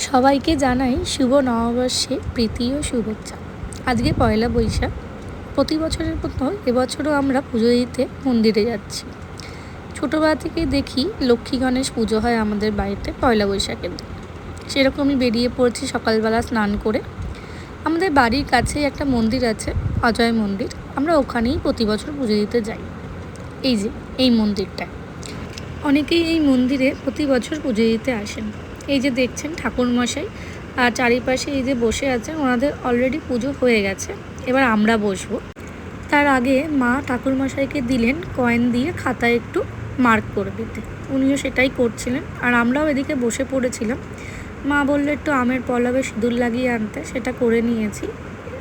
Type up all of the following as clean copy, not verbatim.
সবাইকে জানাই শুভ নববর্ষে প্রীতি ও শুভেচ্ছা। আজকে পয়লা বৈশাখ। প্রতি বছরের মতো এবছরও আমরা পুজো দিতে মন্দিরে যাচ্ছি। ছোটোবেলা থেকেই দেখি লক্ষ্মী গণেশ পুজো হয় আমাদের বাড়িতে পয়লা বৈশাখের দিন। সেরকমই বেরিয়ে পড়েছি সকালবেলা স্নান করে। আমাদের বাড়ির কাছেই একটা মন্দির আছে, অজয় মন্দির। আমরা ওখানেই প্রতি বছর পুজো দিতে যাই। এই যে এই মন্দিরটা, অনেকেই এই মন্দিরে প্রতি বছর পুজো দিতে আসেন। এই যে দেখছেন ঠাকুরমশাই আর চারিপাশে এই যে বসে আছেন, ওনাদের অলরেডি পুজো হয়ে গেছে। এবার আমরা বসবো। তার আগে মা ঠাকুরমশাইকে দিলেন কয়েন দিয়ে খাতায় একটু মার্ক করে দিতে। উনিও সেটাই করছিলেন আর আমরাও এদিকে বসে পড়েছিলাম। মা বললো একটু আমের পলাবে সিঁদুর লাগিয়ে আনতে, সেটা করে নিয়েছি।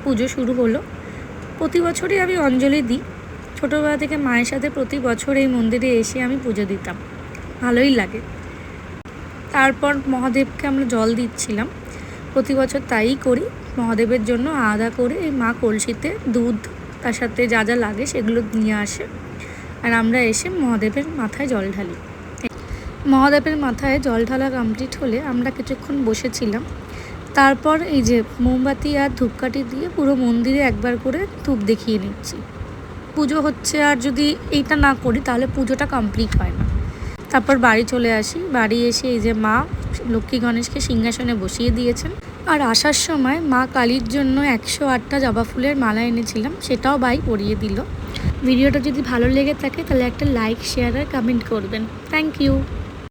পুজো শুরু হলো। প্রতি বছরই আমি অঞ্জলি দিই। ছোটোবেলা থেকে মায়ের সাথে প্রতি বছর এই মন্দিরে এসে আমি পুজো দিতাম, ভালোই লাগে। তারপর মহাদেবকে আমরা জল দিচ্ছিলাম, প্রতি বছর তাই করি। মহাদেবের জন্য আলাদা করে এই মা কলসিতে দুধ, তার সাথে যা যা লাগে সেগুলো নিয়ে আসে, আর আমরা এসে মহাদেবের মাথায় জল ঢালি। মহাদেবের মাথায় জল ঢালা কমপ্লিট হলে আমরা কিছুক্ষণ বসেছিলাম। তারপর এই যে মোমবাতি আর ধূপকাঠি দিয়ে পুরো মন্দিরে একবার করে ধূপ দেখিয়ে নিচ্ছি। পুজো হচ্ছে, আর যদি এইটা না করি তাহলে পুজোটা কমপ্লিট হয় না। তারপর বাড়ি চলে আসি। বাড়ি এসে এই যে মা লক্ষ্মী গণেশকে সিংহাসনে বসিয়ে দিয়েছেন। আর আসার সময় মা কালীর জন্য 108টা জবা ফুলের মালা এনেছিলাম, সেটাও ভাই পরিয়ে দিল। ভিডিওটা যদি ভালো লেগে থাকে তাহলে একটা লাইক, শেয়ার আর কমেন্ট করবেন। Thank you.